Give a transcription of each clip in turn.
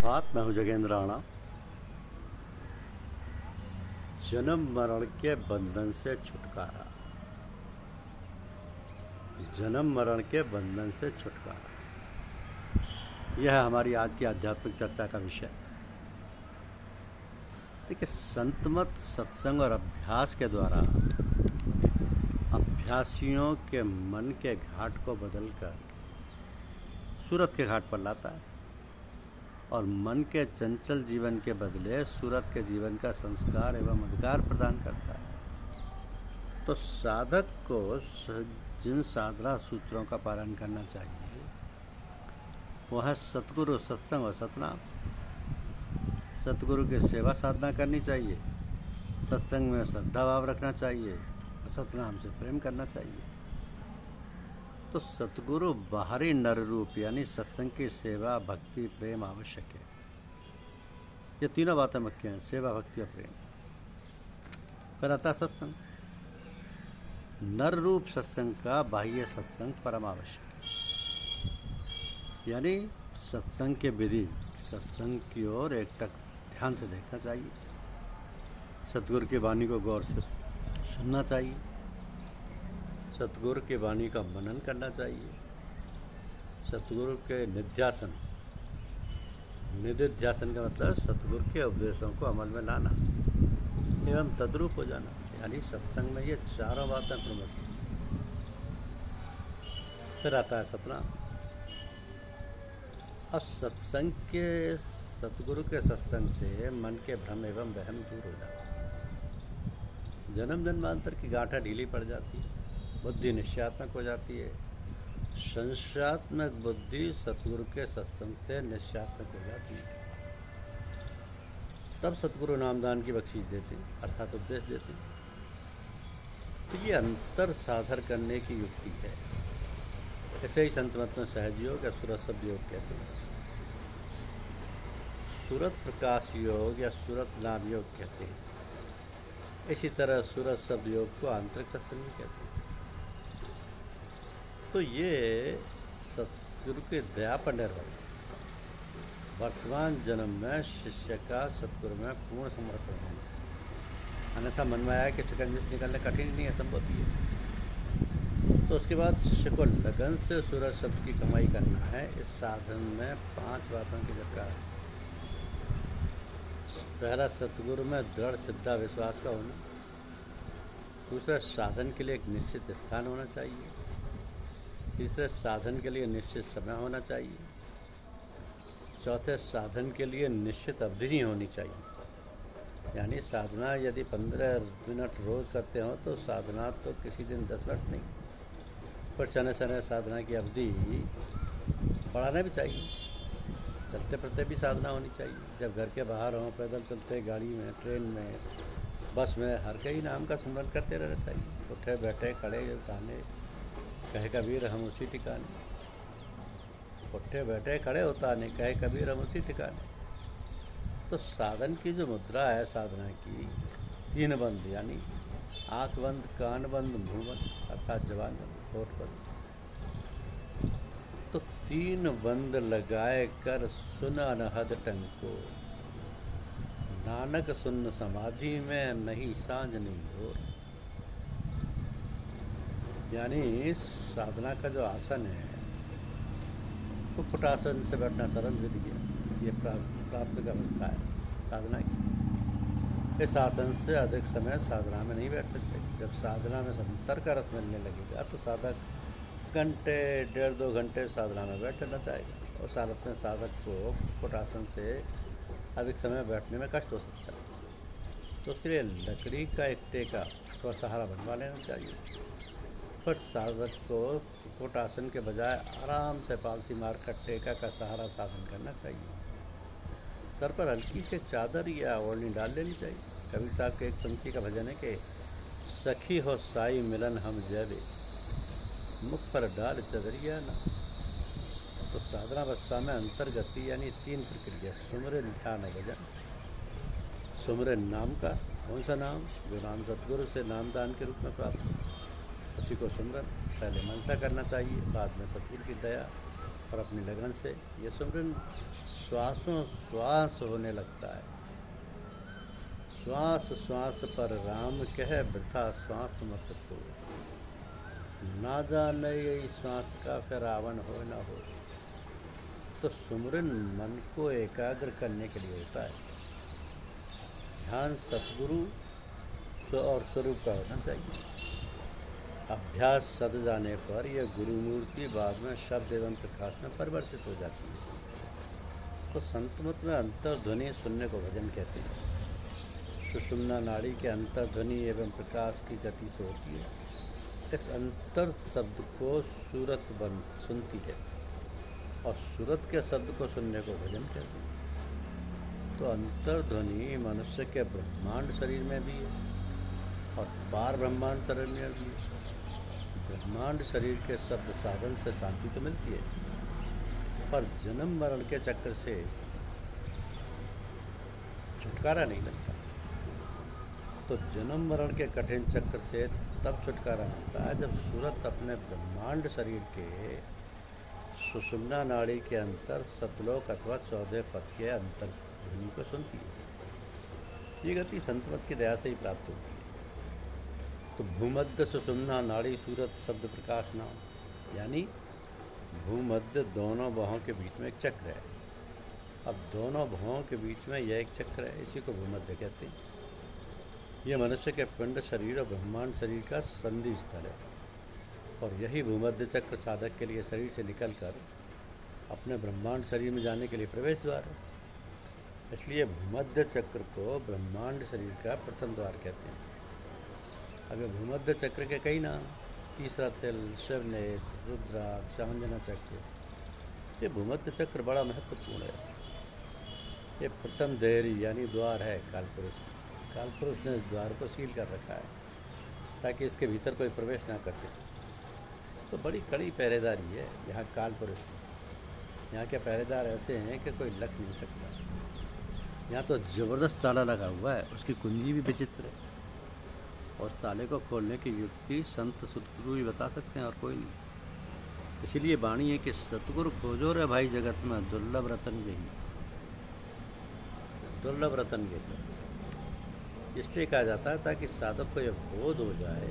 सुप्रभात। मैं हूँ जगेंद्र राणा। जन्म मरण के बंधन से छुटकारा, जन्म मरण के बंधन से छुटकारा, यह है हमारी आज की आध्यात्मिक चर्चा का विषय। देखिए, संतमत सत्संग और अभ्यास के द्वारा अभ्यासियों के मन के घाट को बदलकर सूरत के घाट पर लाता है और मन के चंचल जीवन के बदले सूरत के जीवन का संस्कार एवं अधिकार प्रदान करता है। तो साधक को जिन साधना सूत्रों का पालन करना चाहिए वह है सतगुरु, सत्संग और सतनाम। सतगुरु की सेवा साधना करनी चाहिए, सत्संग में श्रद्धा भाव रखना चाहिए और सतनाम से प्रेम करना चाहिए। तो सतगुरु बाहरी नर रूप यानी सत्संग की सेवा, भक्ति, प्रेम आवश्यक है। ये तीनों बातें मुख्य हैं, सेवा, भक्ति और प्रेम। फिर आता सत्संग। नर रूप सत्संग का बाह्य सत्संग परम आवश्यक है। यानी सत्संग के विधि, सत्संग की ओर एकटक ध्यान से देखना चाहिए, सतगुरु की वाणी को गौर से सुनना चाहिए, सतगुरु की वाणी का मनन करना चाहिए, सतगुरु के निध्यासन, निधिध्यासन का मतलब सतगुरु के उपदेशों को अमल में लाना एवं तद्रूप हो जाना। यानी सत्संग में ये चारों बातें प्रमुख हैं। फिर आता है सतनाम। अब सत्संग के, सतगुरु के सत्संग से मन के भ्रम एवं वहम दूर हो जाता है। जन्म जन्मांतर की गांठें ढीली पड़ जाती है, बुद्धि निश्चयात्मक हो जाती है। संशयात्मक बुद्धि सतगुरु के सत्संग से निश्चयात्मक हो जाती है। तब सतगुरु नामदान की बख्शीश देते, अर्थात उपदेश देते। तो ये अंतर साधर करने की युक्ति है। ऐसे ही संत मत में सहज योग या सूरत शब्द योग कहते हैं, सूरत प्रकाश योग या सूरत नाम योग कहते हैं। इसी तरह सूरत शब्द योग को आंतरिक सत्संग कहते हैं। तो ये सतगुरु की दया पर निर्भर है। वर्तमान जन्म में शिष्य का सतगुरु में पूर्ण समर्पण होना, अन्यथा मन में आया कि शिकंजी निकलने कठिन नहीं है, संभव है। तो उसके बाद शिष्य को लगन से सूरत शब्द की कमाई करना है। इस साधन में 5 बातों की दरकार है। पहला, सतगुरु में दृढ़ सिद्धा विश्वास का होना। दूसरा, साधन के लिए एक निश्चित स्थान होना चाहिए। तीसरे, साधन के लिए निश्चित समय होना चाहिए। चौथे, साधन के लिए निश्चित अवधि नहीं होनी चाहिए। यानी साधना यदि 15 मिनट रोज करते हो तो साधना तो किसी दिन 10 मिनट नहीं, पर समय समय साधना की अवधि बढ़ाना भी चाहिए। चलते फिरते भी साधना होनी चाहिए। जब घर के बाहर हों, पैदल चलते, गाड़ी में, ट्रेन में, बस में, हर कहीं नाम का स्मरण करते रहना चाहिए। उठे बैठे खड़े उताने, कहे कबीर हम उसी ठिकाने। उठे बैठे खड़े उताने, कहे कबीर हम उसी ठिकाने। तो साधन की जो मुद्रा है साधना की, 3 बंद, यानी आँख बंद, कान बंद, मुँह बंद, अर्थात जबान बंद, होठ बंद। तो 3 बंद लगाए कर सुन अनहद टंको, नानक सुन समाधि में नहीं सांझ नहीं हो। यानी साधना का जो आसन है वो कुटासन से बैठना सरल विधि है। ये प्राप्त का अवस्था है साधना की। इस आसन से अधिक समय साधना में नहीं बैठ सकते। जब साधना में संतर का रस मिलने लगेगा तो साधक घंटे, 1.5-2 घंटे साधना में बैठना चाहेगा। उस हालत में साधक को कुटासन से अधिक समय बैठने में कष्ट हो सकता है। तो उसके लिए लकड़ी का एक टेका अथवा सहारा बनवा लेना चाहिए। पर साधक को कुटासन के बजाय आराम से पालथी मार कर टेका का सहारा साधन करना चाहिए। सर पर हल्की से चादर या ओढ़नी डाल लेनी चाहिए। कबीर साहब के एक पंक्ति का भजन है कि सखी हो साई मिलन हम जैवे, मुख पर डाल चदरिया ना। तो साधना अवस्था में अंतर्गति यानी 3 प्रक्रिया, सुमरन, ध्यान, भजन। सुमरन नाम का, कौन सा नाम? जो नाम सतगुरु से नामदान के रूप में प्राप्त, उसी को सुमरन। पहले मनसा करना चाहिए, बाद में सतगुरु की दया, और अपनी लगन से ये सुमरन श्वासों श्वास होने लगता है। श्वास श्वास पर राम कह वृथा श्वास मत खो, ना जाने यही श्वास का फिर रावण हो न हो। तो सुमरन मन को एकाग्र करने के लिए होता है। ध्यान सतगुरु और स्वरूप का होना चाहिए। अभ्यास सद जाने पर यह गुरु मूर्ति बाद में शब्द एवं प्रकाश में परिवर्तित हो जाती है। तो संत मत में अंतर्ध्वनि सुनने को भजन कहते हैं। सुषुम्ना नाड़ी के अंतर्ध्वनि एवं प्रकाश की गति से होती है। इस अंतर शब्द को सूरत बन सुनती है और सूरत के शब्द को सुनने को भजन कहते हैं। तो अंतर्ध्वनि मनुष्य के ब्रह्मांड शरीर में भी है और पार ब्रह्मांड शरीर में भी है। ब्रह्मांड शरीर के शब्द साधन से शांति तो मिलती है, पर जन्म मरण के चक्र से छुटकारा नहीं मिलता। तो जन्म मरण के कठिन चक्र से तब छुटकारा मिलता है जब सूरत अपने ब्रह्मांड शरीर के सुषुम्ना नाड़ी के अंतर सतलोक अथवा 14 पद के अंतर ध्वनि को सुनती है। ये गति संतमत की दया से ही प्राप्त होती है। तो भूमध्य सुषुम्ना नाड़ी सूरत शब्द प्रकाश नाम, यानी भूमध्य दोनों बाहों के बीच में एक चक्र है। अब दोनों बाहों के बीच में यह एक चक्र है, इसी को भूमध्य कहते हैं। यह मनुष्य के पिंड शरीर और ब्रह्मांड शरीर का संधि स्थल है और यही भूमध्य चक्र साधक के लिए शरीर से निकलकर अपने ब्रह्मांड शरीर में जाने के लिए प्रवेश द्वार है। इसलिए भूमध्य चक्र को ब्रह्मांड शरीर का प्रथम द्वार कहते हैं। अगर भूमध्य चक्र के कई नाम, तीसरा तिल, शिवनेत्र, रुद्राक्ष, अंजना चक्र। ये भूमध्य चक्र बड़ा महत्वपूर्ण है। ये प्रथम देहरी यानी द्वार है कालपुरुष। कालपुरुष ने इस द्वार को सील कर रखा है ताकि इसके भीतर कोई प्रवेश ना कर सके। तो बड़ी कड़ी पहरेदारी है यहाँ कालपुरुष की। यहाँ के पहरेदार ऐसे हैं कि कोई लग नहीं सकता। यहाँ तो ज़बरदस्त ताला लगा हुआ है, उसकी कुंजी भी विचित्र है और ताले को खोलने की युक्ति संत सतगुरु ही बता सकते हैं और कोई नहीं। इसीलिए वाणी है कि सतगुरु खोजो रे भाई जगत में, दुर्लभ रतन यही, दुर्लभ रतन यही। इसलिए कहा जाता है ताकि साधक को यह बोध हो जाए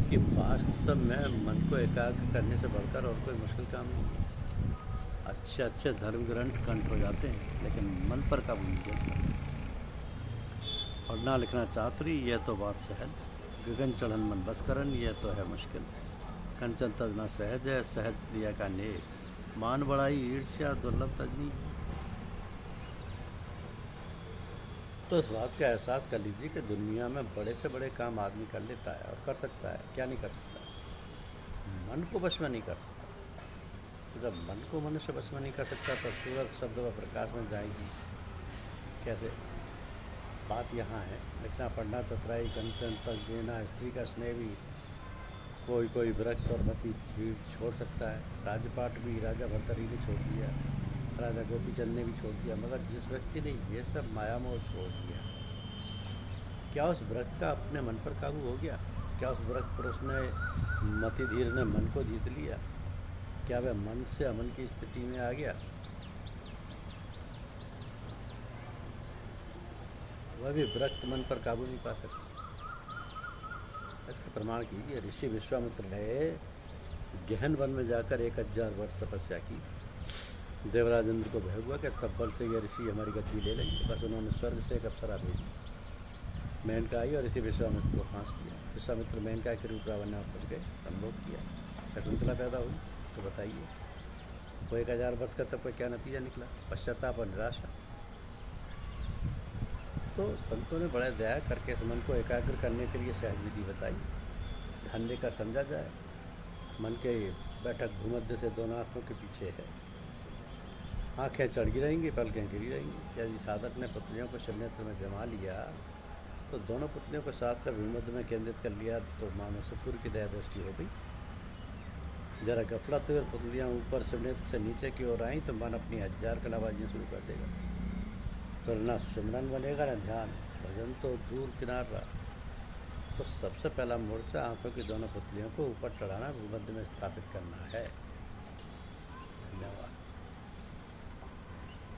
कि वास्तव में मन को एकाग्र करने से बढ़कर और कोई मुश्किल काम नहीं। अच्छे अच्छे धर्म ग्रंथ कंठ हो जाते हैं लेकिन मन पर काबू नहीं चलता। पढ़ना लिखना चातुरी यह तो बात सहज, गगन चढ़न मन बस करन यह तो है मुश्किल। कंचन तजना सहज है, सहज प्रिया का नेक, मान बढ़ाई ईर्ष्या दुर्लभ तजनी। तो इस बात का एहसास कर लीजिए कि दुनिया में बड़े से बड़े काम आदमी कर लेता है और कर सकता है। क्या नहीं कर सकता? मन को वश में नहीं कर सकता। तो जब मन को मनुष्य वश में नहीं कर सकता तो सूरत शब्द व प्रकाश में जाएगी कैसे? बात यहाँ है। लिखना पढ़ना चतुराई, कंचन तज देना, स्त्री का स्नेह भी कोई विरक्त और मति भी छोड़ सकता है। राजपाट भी राजा भरतरी ने छोड़ दिया, राजा गोपीचंद ने भी छोड़ दिया, मगर जिस व्यक्ति ने ये सब माया मोह छोड़ दिया, क्या उस व्रत का अपने मन पर काबू हो गया? क्या उस व्रत पुरुष ने मति धीर ने मन को जीत लिया? क्या वह मन से अमन की स्थिति में आ गया? वह भी व्रत मन पर काबू नहीं पा सकता। इसका प्रमाण कीजिए। ऋषि विश्वामित्र ने गहन वन में जाकर 1000 वर्ष तपस्या की। देवराज इंद्र को भय हुआ कि तब्बल से ये ऋषि हमारी गद्दी ले लेंगे। बस उन्होंने स्वर्ग से एक अप्सरा भेजी। मेनका आई और ऋषि विश्वामित्र को फांस दिया। विश्वामित्र मेनका के रूप रावण ने फंस गए, संभोग किया। शकुंतला पैदा हुई। तो बताइए वो 1000 वर्ष का तब का क्या नतीजा निकला? पश्चाताप और निराशा। तो संतों ने बड़ा दया करके इस मन को एकाग्र करने के लिए सहज विधि बताई। ध्यान देकर समझा जाए। मन के बैठक भूमध्य से दोनों आँखों के पीछे है। आँखें चढ़ी रहेंगी, पलकें गिरी रहेंगी। यदि साधक ने पुतलियों को शिवनेत्र में जमा लिया तो दोनों पुतलियों को साथ कर भूमध्य में केंद्रित कर लिया तो मानो सतगुरु की दया दृष्टि हो गई। जरा गफलत हुई और पुतलियाँ ऊपर शिवनेत्र से नीचे की ओर आई तो मन अपनी 1000 कलाबाजियाँ शुरू कर देगा। फिर ना सुमरन बनेगा ना ध्यान, भजन तो दूर किनार रहा। तो सबसे पहला मोर्चा आंखों की दोनों पुतलियों को ऊपर चढ़ाना, भूमध्य में स्थापित करना है।